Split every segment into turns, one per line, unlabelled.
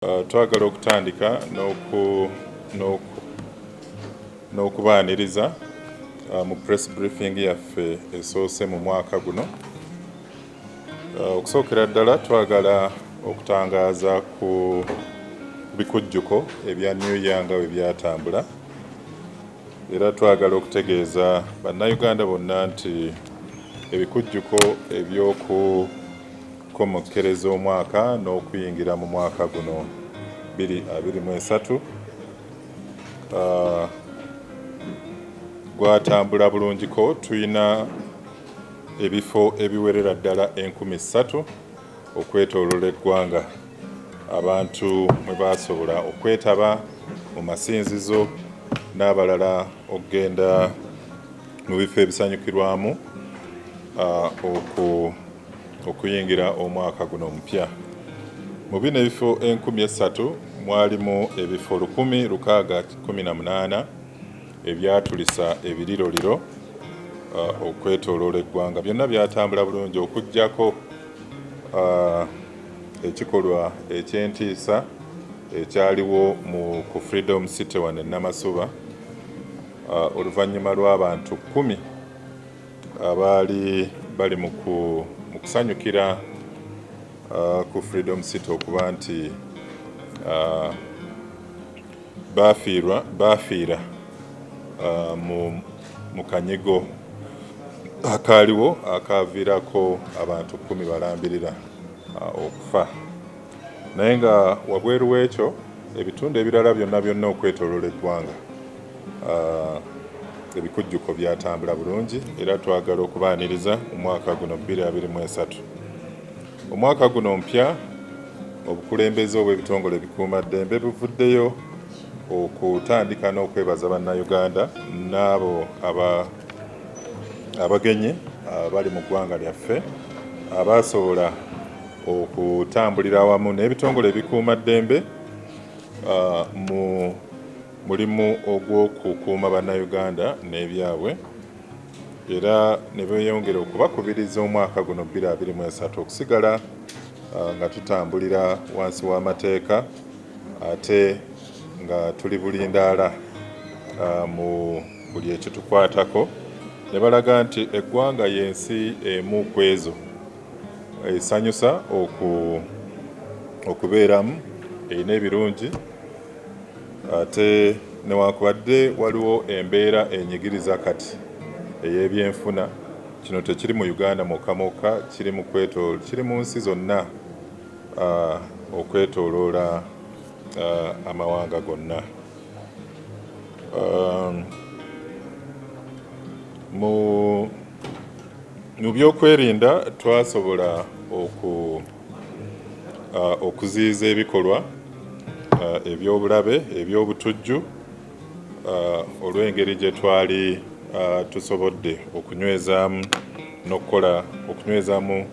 Twagala okutandika n'okubaaniriza mu press briefing yaffe esoose mu mwaka guno. Okusookera ddala twagala okutangaaza ku bikujjuko ebya New Year nga bwe byatambula, era twagala okutegeeza bannayuganda bonna nti ebikujjuko eby'okukomokkereza omwaka n'okuyingira mu mwaka guno 2023 gwatambula bulungiko. Tulina ebifo ebiwerera ddala 3,000 okwetooloola eggwanga abantu mwe basobola okwetaba mu masinzizo n'abalala okugenda mu bifo ebisanyukirwamu okuyingira omwaka guno omupya. Mu bino ebifo 3,000 mwalimu ebifo 1,618 ebyatulisa ebiriroliro okwetooloola eggwanga. Byonna byatambula bulungi okuggyako ekikolwa eky'entiisa ekyaliwo ku Freedom City wano e Namasuba oluvannyuma lw'abantu 10 abaali bali mu kusanyukira ku Freedom City okuba nti baafiira mu kanyigo akaaliwo akaaviirako abantu 10 balambirira okufa. Naye nga wabweru w'ekyo ebitundu ebirala byonna okwetooloola eggwanga ebikujjuko byatambula bulungi, era twagala okubaaniriza omwaka guno 2023. Omwaka guno mpya obukulembeze obw'ebitongole ebikuumaddembe buvuddeyo okutandika n'okwebaza bannayuganda n'abo abagenyi bali mu ggwanga lyaffe abaasobola okutambulira awamu n'ebitongole ebikuumaddembe mu mulimu ogw'okukuuma bannayuganda n'ebyabwe, era ne beeyongera okubakubiriza omwaka guno 2023 okusigala nga tutambulira wansi w'amateeka ate nga tuli bulindaala mu buli ekitukwatako. Ne balaga nti eggwanga y'ensi emu ku ezo esanyusa okubeeramu, erina ebirungi ate newankubadde waliwo embeera enyigiriza kati ey'ebyenfuna. Kino tekiri mu Uganda mwokka, kiri mu nsi zonna okwetooloola amawanga gonna. Mu byokwerinda twasobola okuziyiza ebikolwa eby'obulabe eby'obutujju olw'engeri gye twali tusobodde okunywezamu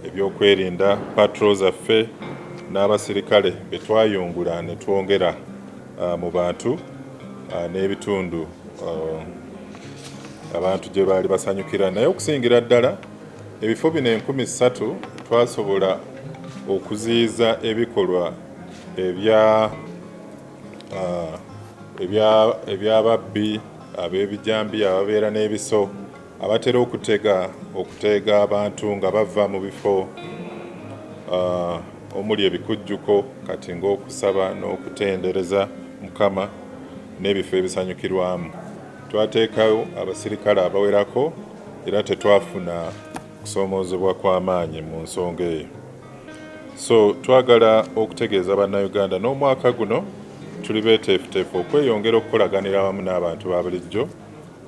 ebyokwerinda. Patrol zaffe n'abasirikale be twayungula ne twongera mu bantu n'ebitundu abantu gye baali basanyukira. Naye okusingira ddala ebifo bino 3,000 twasobola okuziyiza ebikolwa eby'ababbi ab'ebijambiya ababeera n'ebiso abatera okuteega abantu nga bava mu bifo omuli ebikujjuko kati ng'okusaba n'okutendereza Mukama n'ebifo ebisanyukirwamu. Twateekawo abasirikale abawerako era tetwafuna kusoomoozebwa kw'amaanyi mu nsonga eyo. So twagala okutegeeza bannayuganda n'omwaka guno tuli beeteefuteefu okweyongera okukolaganira awamu n'abantu ba bulijjo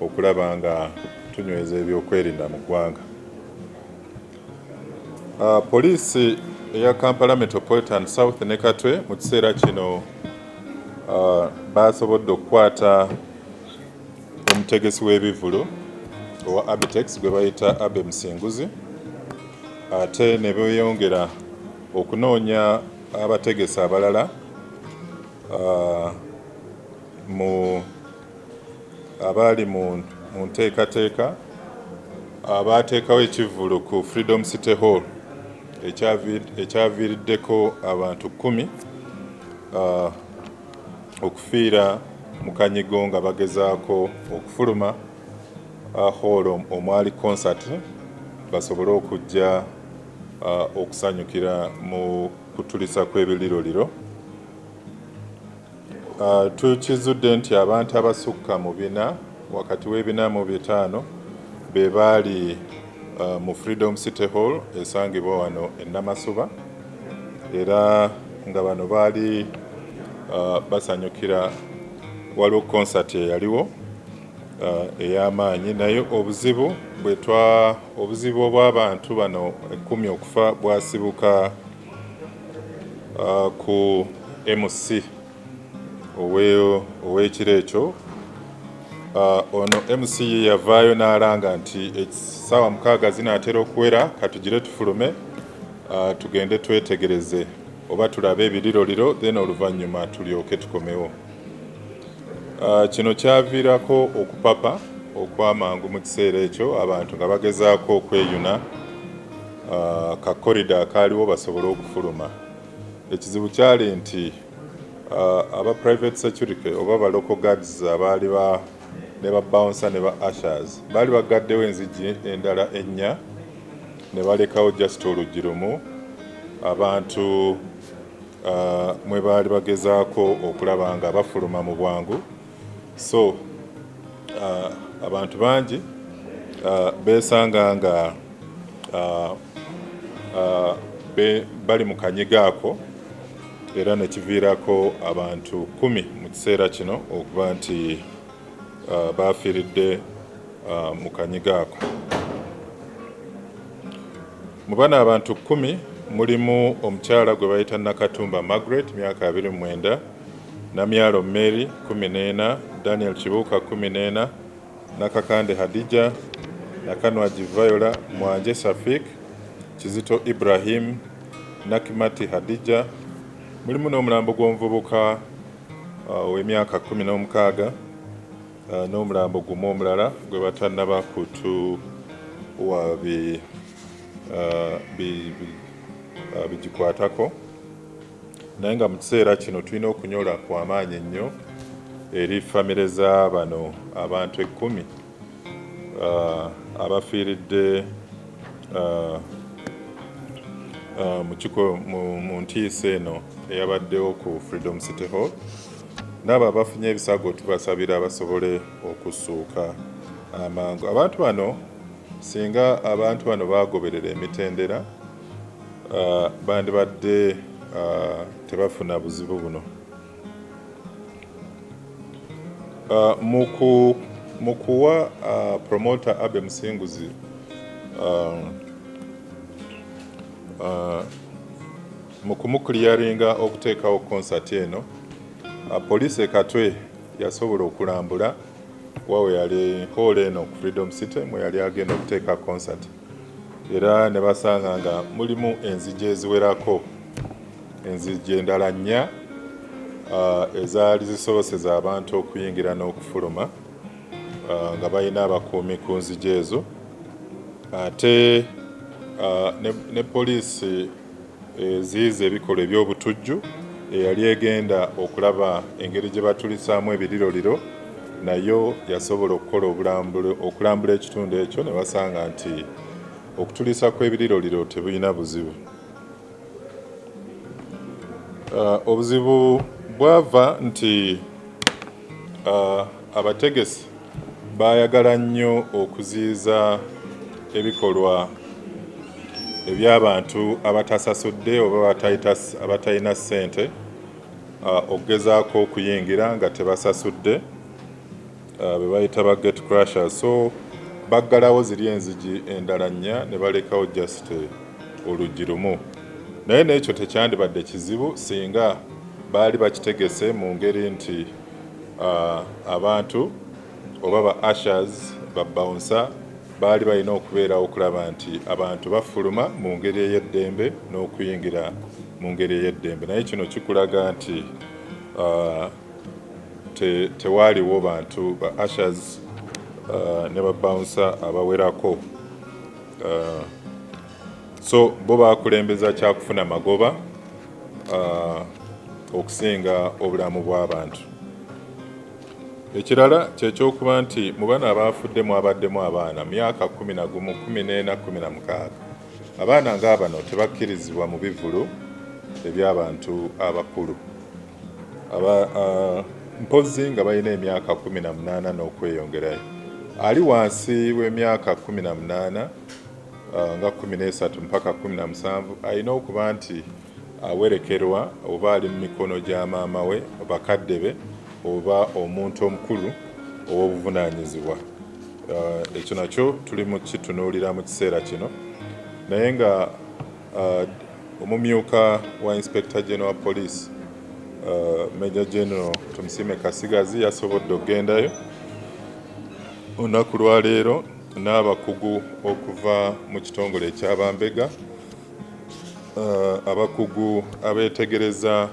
okulaba nga tunyweza ebyokwerinda mu ggwanga. Poliisi eya Kampala Metropolitan South ne Katwe mu kiseera kino baasobodde okukwata omutegesi w'ebivvulu owa Abitex gwe bayita Ebya Musinguzi, ate ne beeyongera okunoonya abategesi abalala abaali mu nteekateeka abaateekawo ekivvulu ku Freedom City Hall ekyaviiriddeko abantu 10 okufiira mu kanyigo nga bagezaako okufuluma hall omwali concert basobole okujja okusanyukira mu kutulisa kw'ebiriroliro. Tukizudde nti abantu abasukka mu 4 wakati w'ebina mu 5 be baali mu Freedom City Hall esangibwa wano e Namasuba, era nga bano baali basanyukira waliwo concert eyaliwo ey'amaanyi, naye obuzibu obw'abantu bano 10 okufa bwasibuka ku MC ow'ekiro ekyo. Ono MC ye yavaayo n'alanga nti essaawa 6 zinaatera okuwera katugire tufulume tugende twetegereze oba tulabe ebiriroliro then oluvannyuma tulyoke tukomewo. Kino kyaviirako okupapa okwamangu mu kiseera ekyo, abantu nga bagezaako okweyuna ka korida akaaliwo basobole okufuluma. Ekizibu kyali nti aba private security oba ba local guards abaali ne ba bouncer ne ba ushers baali bagaddewo enzigi endala 4 ne balekawo just oluggi lumu abantu mwe baali bagezaako okulaba nga bafuluma mu bwangu. So abantu bangi beesanga nga bali mu kanyigo ako, era ne kiviirako abantu 10 mu kiseera kino okuba nti baafiiridde mu kanyigo ako. Mu bano abantu 10 mulimu omukyala gwe bayita Nakatumba Margaret myaka 29, Namyalo Mary 14, Daniel Kibuuka 14, Nakakande Hadija, Nakanwagi Viola, Mwanje Safik, Kizito Ibrahim, Nakimati Hadija. Mulimu n'omulambo gw'omuvubuka ow'emyaka 16 n'omulambo gumu omulala gwe batannaba kutuwa bigikwatako, naye nga mu kiseera kino tulina okunyola kw'amaanyi ennyo eri famire za bano abantu 10 abafiiridde mu ntiisa eno eyabaddewo ku Freedom City Hall. N'abo abafunye ebisago tubasabira basobole okusuuka amangu. Abantu bano singa abantu bano bagoberera emitendera bandibadde tebafuna buzibu buno. Mu kuwa promoter Ebya Musinguzi mu kumukliyaringa okuteekawo concert eno, poliisi Katwe yasobola okulambula wawe yali hall eno ku Freedom City mwe yali agenda okuteeka concert, era ne basanga nga mulimu enzigi eziwerako, enzigi endala 4 ezaali zisoboseza abantu okuyingira n'okufuluma nga balina abakuumi ku nzigi ezo. Ate ne poliisi eziyiza ebikolwa eby'obutujju eyali egenda okulaba engeri gye batulisaamu ebiriroliro nayo yasobola okukola okulambula ekitundu ekyo, ne basanga nti okutulisa kw'ebiriroliro tebulina buzibu. Obuzibu bwava nti abategesi baayagala nnyo okuziyiza ebikolwa eby'abantu abatasasudde oba abatalina ssente okugezaako okuyingira nga tebasasudde, be bayita ba gate crashers. So baggalawo ziri enzigi endala 4 ne balekawo just oluggi lumu, naye n'ekyo tekyandibadde kizibu singa baali bakitegese mu ngeri nti abantu oba ba ushers ba bouncer baali balina okubeerawo okulaba nti abantu bafuluma mu ngeri ey'eddembe n'okuyingira mu ngeri ey'eddembe. Naye kino kikulaga nti tewaaliwo bantu ba ushers ne ba bouncer abawerako so bo bakulembeza kyakufuna magoba okusinga obulamu bw'abantu. Ekirala kyekyokuba nti mu bana abafudde mwabaddemu abaana myaka 11, 14, 16. Abaana ng'abano tebakkirizibwa mu bivulu eby'abantu abakulu. Mpozi nga balina emyaka 18 n'okweyongerayo. Ali wansi w'emyaka 18 nga 13 mpaka 17 alina okuba nti awerekerwa oba ali mu mikono gya maama we, bakadde be, oba omuntu omukulu ow'obuvunaanyizibwa. Ekyo nakyo tuli mu kitunuulira mu kiseera kino, naye nga omumyuka wa Inspector General Police Major General Tumusime Kasigazi yasobodde okugendayo olunaku lwa leero n'abakugu okuva mu kitongole eky'Abambega, abakugu abeetegereza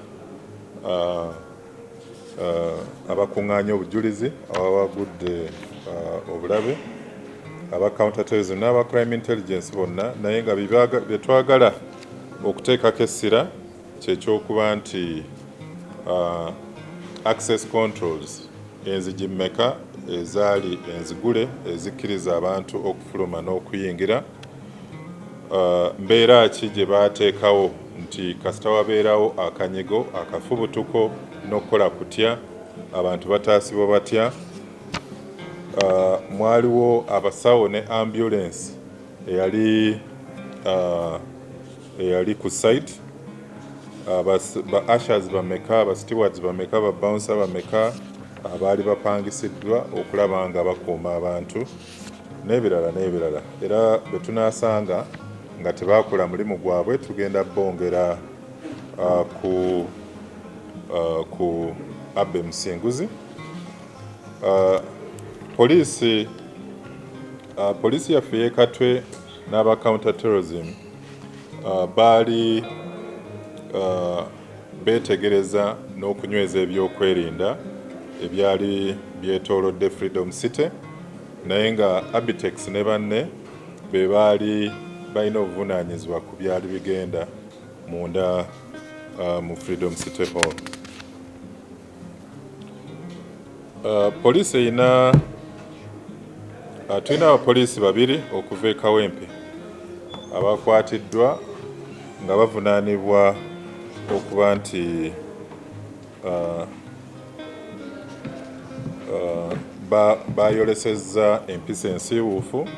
abakuŋŋaanya obujulizi ababagudde obulabe, aba counterterrorism n'aba crime intelligence bonna, naye nga bye twagala okuteekako essira kyekyokuba nti access controls, enzigi mmeka ezaali enzigule ezikkiriza abantu okufuluma n'okuyingira, mbeera ki gye baateekawo nti kasita wabeerawo akanyigo akafubutuko n'okukola kutya abantu bataasibwa batya. Mwaliwo abasawo ne ambulance eyali ku site, ba ushers bameka, ba stewards bameka, ba bouncer bameka abaali bapangisiddwa okulaba nga bakuuma abantu n'ebirala n'ebirala. Era bwe tunaasanga nga tebakola mulimu gwabwe tugenda bongera ku Abba Musinguzi. Poliisi yaffe y'Ekatwe n'aba counterterrorism baali beetegereza n'okunyweza ebyokwerinda ebyali byetoolodde Freedom City, naye nga Abitex ne banne be baali balina obuvunaanyizibwa ku byali bigenda munda mu Freedom City Hall. Poliisi tulina abapoliisi babiri okuva e Kawempe abakwatiddwa nga bavunaanibwa okuba nti bayolesezza empisa ensiiwuufu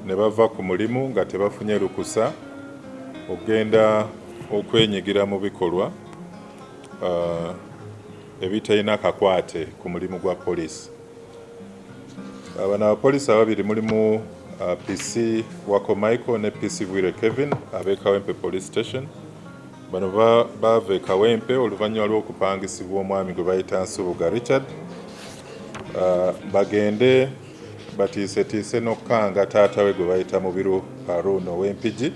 ne bava ku mulimu nga tebafunye lukusa okugenda okwenyigira mu bikolwa ebitalina kakwate ku mulimu gwa poliisi. Bano abapoliisi ababiri mulimu PC Wako Michael ne PC Bwire Kevin ab'e Kawempe Police Station. Bano baava e Kawempe oluvannyuma lw'okupangisibwa omwami gwe bayita Nsubuga Richard, bagende batiisetiise n'okukanga taata we gwe bayita Mubiru Harun ow'Empigi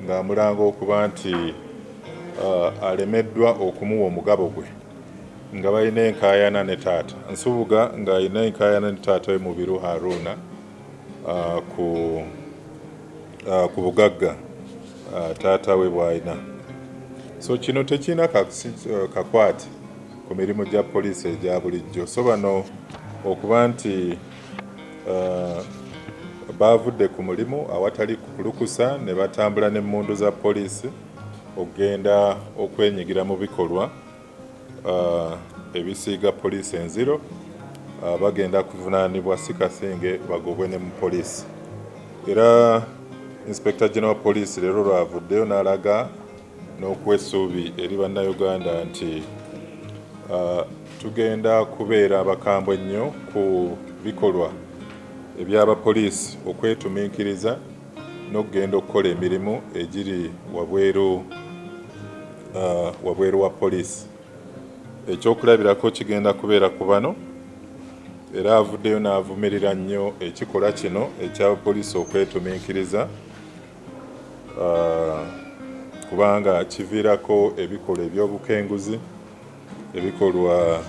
ng'amulanga okuba nti alemeddwa okumuwa omugabo gwe, nga balina enkaayana ne taata Nsubuga ng'alina enkaayana ne taata we Mubiru Haruna ku bugagga taata we bw'alina. So kino tekirina kakwate ku mirimu gya poliisi egya bulijjo. So bano okuba nti baavudde ku mulimu awatali kulukusa ne batambula n'emmundu za poliisi okugenda okwenyigira mu bikolwa ebisiiga poliisi enziro, bagenda kuvunaanibwa si kasinge bagobwe ne mu poliisi. Era Inspector General Police leero lwavuddeyo n'alaga n'okuwa essuubi eri bannayuganda nti tugenda kubeera abakambwe ennyo ku bikolwa eby'abapoliisi okwetumiikiriza n'okugenda okukola emirimu egiri wabweru wa poliisi. Ekyokulabirako kigenda kubeera ku bano, era avuddeyo n'avumirira nnyo ekikolwa kino eky'abapoliisi okwetumiikiriza kubanga kiviirako ebikolwa eby'obukenguzi, ebikolwa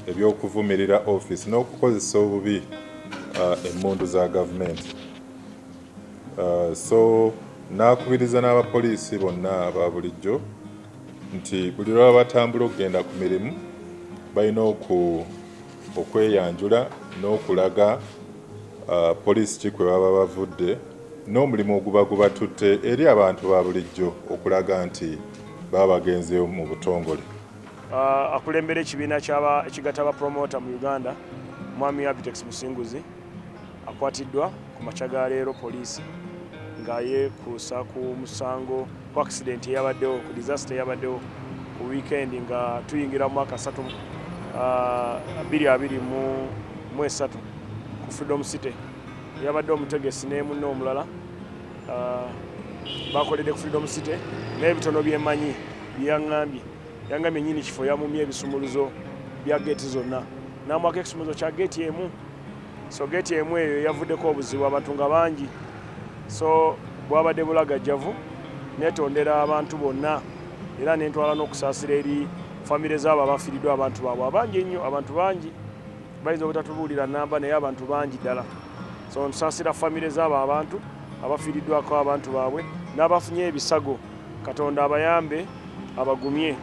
eby'okuvumirira ofiisi n'okukozesa obubi emmundu za gavumenti. So nakubiriza n'abapoliisi bonna aba bulijjo nti buli lwaba batambula okugenda ku mirimu balina okweyanjula n'okulaga poliisi ki kwe baba bavudde n'omulimu oguba gubatutte eri abantu ba bulijjo okulaga nti baba bagenzeewo mu butongole.
Akulembera ekibiina ekigatta abapromota mu Uganda, Mwami Abitex Musinguzi akwatiddwa ku makya ga leero poliisi nga yeekuusa ku musango ku accident eyabaddewo, ku disaster eyabaddewo ku weekend nga tuyingira mu mwaka 2023 ku Freedom City. Yabadde omutegesi ne munne omulala bakoledde ku Freedom City n'ebitono by'emmanyi byaŋŋambye nyini kifo yamumye ebisumuluzo bya geeti zonna n'amwako ekisumuluzo kya geeti emu. So geeti emu eyo yavuddeko obuzibu abantu nga bangi, so bwabadde bulagajjavu netondera abantu bonna era nentwala n'okusaasira eri famire z'abo abafiiriddwa abantu baabwe abangi ennyo. Abantu bangi bayinza obutatubuulira namba naye abantu bangi ddala. So nsaasira famire z'abo abantu abafiiriddwako abantu baabwe n'abafunye ebisago. Katonda abayambe abagumye.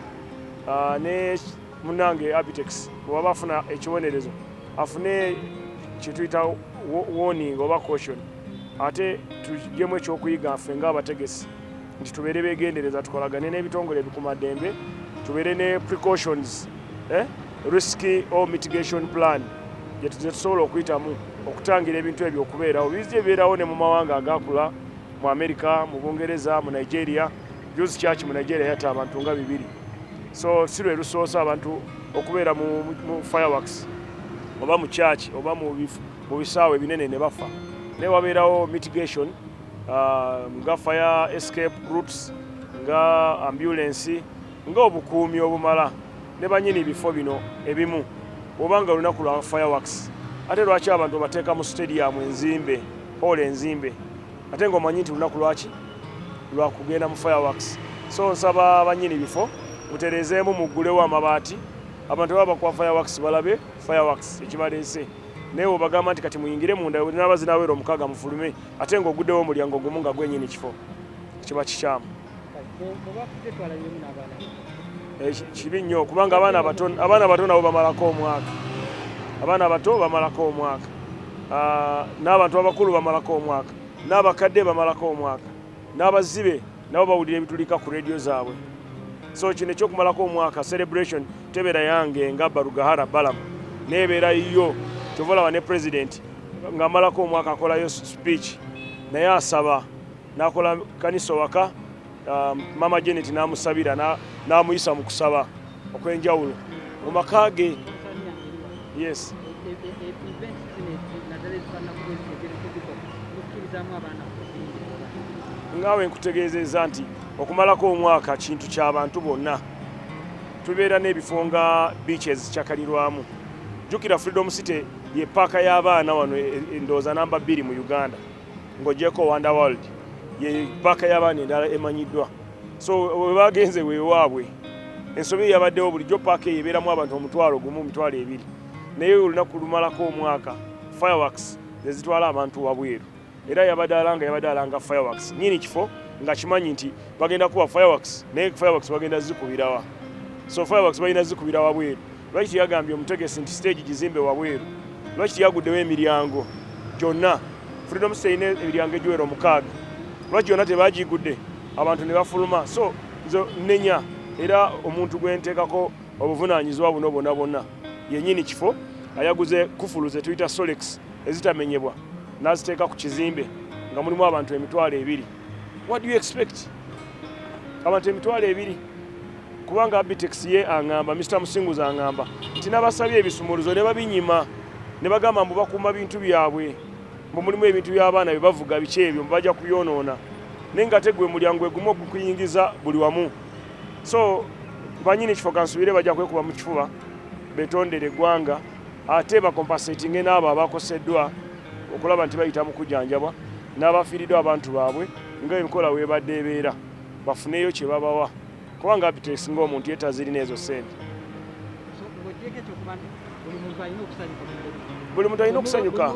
Ne munange Abitex bw'aba afuna ekibonerezo afune kituyita warning oba caution, ate tuggyemu ekyokuyiga ffe ng'abategesi nti tubeere beegendereza, tukolagane n'ebitongole ebikumaddembe, tubeere ne precautions, risk or mitigation plan gye tusobola okuyitamu okutangira ebintu ebyo okubeerawo. Bizze bibeerawo ne mu mawanga agakula, mu America, mu Bungereza, mu Nigeria. Juzi church mu Nigeria yatta abantu nga 200. So si lwe lusoosa abantu okubeera mu fireworks oba mu church oba mu bisaawe binene ne bafa. Ne wabeerawo mitigation nga fire escape routes, nga ambulance, nga obukuumi obumala ne banyini bifo bino ebimu obanga olunaku lwa fireworks. Ate lwaki abantu bateeka mu stadium enzimbe, hall enzimbe, ate ng'omanyi nti lunaku lwaki lwa kugenda mu fireworks. So nsaba banyini bifo muterezeemu muggulewo amabaati, abantu baba kwa fireworks balabe fireworks ekibaleese. Naye obagamba nti kati muyingire munda n'aba zinaweera omukaaga mufulume ate ng'oguddewo omulyango gumu nga gwenyini kifo, kiba kikyamu. Kibi nnyo kubanga abaana bato nabo bamalako omwaka, abaana bato bamalako omwaka, n'abantu abakulu bamalako omwaka, n'abakadde bamalako omwaka, n'abazibe nabo bawulira ebitulika ku radio zaabwe. So kino ekyokumalako omwaka celebration tebeera yange nga Barugahara Balamu nebeera yo. Kyova olaba ne president ng'amalako omwaka akolayo speech naye asaba n'akola kanisa waka, Mama Janet n'amusabira n'amuyisa mu kusaba okw'enjawulo mu maka ge. Yes. Ngaawe nkutegeezezza nti okumalako omwaka kintu ky'abantu bonna. Tubeera n'ebifo nga beaches kyakalirwamu. Jjukira Freedom City ye paaka y'abaana wano endowooza namba 2 mu Uganda, ng'ogyeko Wonderworld ye paaka y'abaana endala emanyiddwa. So we bagenze weewaabwe ensobi yabaddewo bulijjo paaka eyo ebeeramu abantu 1,000 naye olunaku lumalako omwaka fireworks ezitwala abantu wabweru. Era yabadde alanga fireworks nyini kifo nga kimanyi nti bagenda kuba fireworks naye fireworks bagenda zikubirawa. So fireworks balina zikubira wabweru. Lwaki yagambye omutegesi nti stage gizimbe wabweru? Lwaki yaguddewo emiryango gyonna? Freedom City ine emiryango egiwera 6. Lwaki yonna tebagigudde abantu ne bafuluma? So nzo nenya era omuntu gwe nteekako obuvunaanyizibwa buno bonna yennyini kifo ayaguze kufulu ze tuyita Solex ezitamenyebwa n'aziteeka ku kizimbe nga mulimu abantu 2,000. What do you expect? Abantu 2,000. Kubanga Abitex ye angamba, Mr. Musinguzi angamba nti nabasabye ebisumuluzo ne babinyima ne bagamba mbu bakuuma bintu byabwe, mbu mulimu ebintu by'abaana bye bavuga biki ebyo bajja kubyonoona naye nga tegwe mulyango egumu okukuyingiza buli wamu. So banyini kifo kansubire bajja kwekuba mu kifuba betondere eggwanga ate bakompensatinge n'abo abakoseddwa okulaba nti bayita mu kujjanjabwa n'abafiiriddwa abantu baabwe nga ebikola weebadde ebeera bafuneyo kye babawa. Kubanga Abitex ng'omuntu yetazirina ezo ssente. Buli muntu alina okusanyuka.